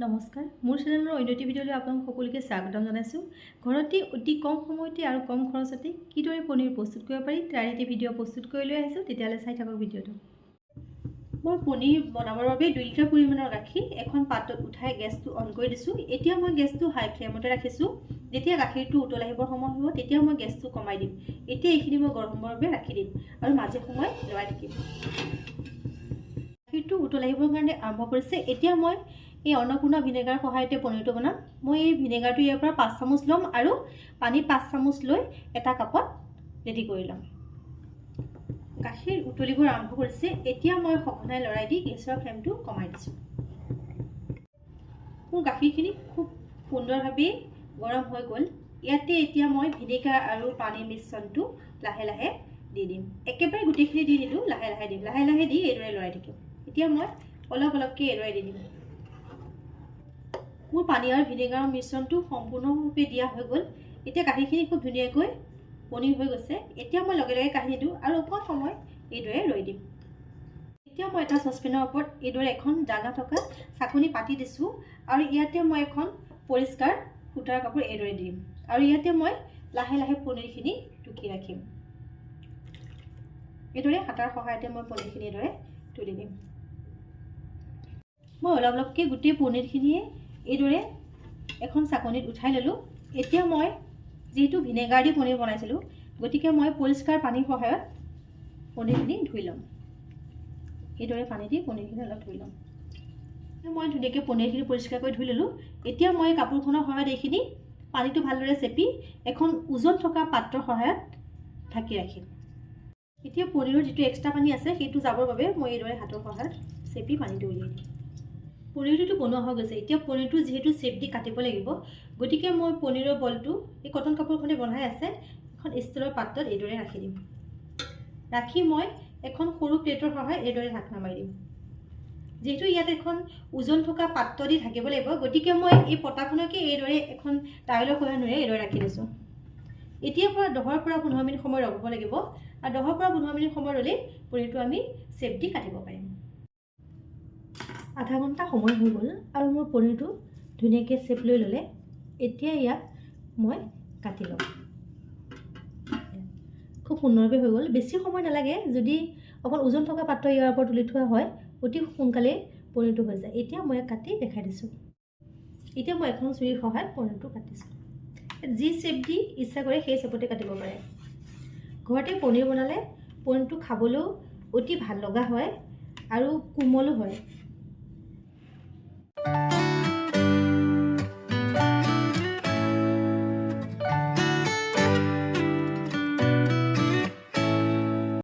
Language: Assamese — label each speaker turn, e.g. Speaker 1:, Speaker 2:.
Speaker 1: নমস্কাৰ মোৰ চেনেলৰ অন্য এটি ভিডিঅ'লৈ আপোনালোক সকলোকে স্বাগতম জনাইছোঁ। ঘৰতে অতি কম সময়তে আৰু কম খৰচতে কিদৰে পনীৰ প্ৰস্তুত কৰিব পাৰি তাৰ এটি ভিডিঅ' প্ৰস্তুত কৰি লৈ আহিছোঁ। তেতিয়াহ'লে চাই থাকক ভিডিঅ'টো। মই পনীৰ বনাবৰ বাবে 2 লিটাৰ পৰিমাণৰ গাখীৰ এখন পাত্ৰত উঠাই গেছটো অন কৰি দিছোঁ। এতিয়া মই গেছটো হাই ফ্লেমতে ৰাখিছোঁ। যেতিয়া গাখীৰটো উতল আহিবৰ সময় হ'ব তেতিয়া মই গেছটো কমাই দিম। এতিয়া এইখিনি মই গৰম হ'বৰ বাবে ৰাখি দিম আৰু মাজে সময়ে লৰাই থাকিম। গাখীৰটো উতল আহিবৰ কাৰণে আৰম্ভ কৰিছে। এতিয়া মই এই অন্নপূৰ্ণা ভিনেগাৰ সহায়তে পনীৰটো বনাম। মই এই ভিনেগাৰটো ইয়াৰ পৰা 5 চামুচ ল'ম আৰু পানী 5 চামুচ লৈ এটা কাপত ৰেডি কৰি ল'ম। গাখীৰ উতলিবৰ আৰম্ভ কৰিছে। এতিয়া মই সঘনাই লৰাই দি গেছৰ ফ্লেমটো কমাই দিছোঁ। মোৰ গাখীৰখিনি খুব সুন্দৰভাৱে গৰম হৈ গ'ল। ইয়াতে এতিয়া মই ভিনেগাৰ আৰু পানীৰ মিশ্ৰণটো লাহে লাহে দি দিম। একেবাৰে গোটেইখিনি দি নিদিওঁ, লাহে লাহে দিম। লাহে লাহে দি এইদৰে লৰাই থাকিম। এতিয়া মই অলপ অলপকৈ এইদৰে দি দিম। মোৰ পানী আৰু ভিনেগাৰৰ মিশ্ৰণটো সম্পূৰ্ণভাৱে দিয়া হৈ গ'ল। এতিয়া গাখীৰখিনি খুব ধুনীয়াকৈ পনীৰ হৈ গৈছে। এতিয়া মই লগে লগে কাঢ়ি দিওঁ আৰু অকণ সময় এইদৰে ৰৈ দিম। এতিয়া মই এটা চচপেনৰ ওপৰত এইদৰে এখন দানা থকা চাকনি পাতি দিছোঁ আৰু ইয়াতে মই এখন পৰিষ্কাৰ সূতাৰ কাপোৰ এইদৰে দিম আৰু ইয়াতে মই লাহে লাহে পনীৰখিনি টুকি ৰাখিম। এইদৰে হাতাৰ সহায়তে মই পনীৰখিনি এইদৰে তুলি দিম। মই অলপ অলপকৈ গোটেই পনীৰখিনিয়ে এইদৰে এখন চাকনিত উঠাই ল'লোঁ। এতিয়া মই যিহেতু ভিনেগাৰ দি পনীৰ বনাইছিলোঁ, গতিকে মই পৰিষ্কাৰ পানীৰ সহায়ত পনীৰখিনি ধুই ল'ম। এইদৰে পানী দি পনীৰখিনি অলপ ধুই ল'ম। মই ধুনীয়াকৈ পনীৰখিনি পৰিষ্কাৰকৈ ধুই ল'লোঁ। এতিয়া মই কাপোৰখনৰ সহায়ত এইখিনি পানীটো ভালদৰে চেপি এখন ওজন থকা পাত্ৰৰ সহায়ত ঢাকি ৰাখিম। এতিয়া পনীৰৰ যিটো এক্সট্ৰা পানী আছে সেইটো যাবৰ বাবে মই এইদৰে হাতৰ সহায়ত চেপি পানীটো উলিয়াই দিম। পনীৰটো বনোৱা হৈ গৈছে। এতিয়া পনীৰটো যিহেতু চেপ দি কাটিব লাগিব, গতিকে মই পনীৰৰ বলটো এই কটন কাপোৰখনে বনাই আছে এখন ষ্টীলৰ পাত্ৰত এইদৰে ৰাখি দিম। ৰাখি মই এখন সৰু প্লেটৰ সহায়ত এইদৰে ঢাকনা মাৰি দিম। যিহেতু ইয়াত এখন ওজন থকা পাত্ৰ দি ঢাকিব লাগিব, গতিকে মই এই পতাখনকে এইদৰে এখন টাৱেলৰ সহায়ত এইদৰে ৰাখি দিছোঁ। এতিয়াৰ পৰা 10 পৰা 15 মিনিট সময় ৰ'ব লাগিব আৰু 10 পৰা 15 মিনিট সময় ৰ'লে পনীৰটো আমি চেপ দি কাটিব পাৰিম। আধা ঘণ্টা সময় হৈ গ'ল আৰু মোৰ পনীৰটো ধুনীয়াকৈ চেপ লৈ ল'লে। এতিয়া ইয়াক মই কাটি ল'ম। খুব সুন্দৰভাৱে হৈ গ'ল। বেছি সময় নালাগে। যদি অকণ ওজন থকা পাত্ৰ ইয়াৰ ওপৰত তুলি থোৱা হয় অতি সোনকালে পনীৰটো হৈ যায়। এতিয়া মই কাটি দেখাই দিছোঁ। এতিয়া মই এখন চুৰিৰ সহায়ত পনীৰটো কাটিছোঁ। যি চেপ দি ইচ্ছা কৰে সেই চেপতে কাটিব পাৰে। ঘৰতে পনীৰ বনালে পনীৰটো খাবলৈও অতি ভাল লগা হয় আৰু কোমলো হয়।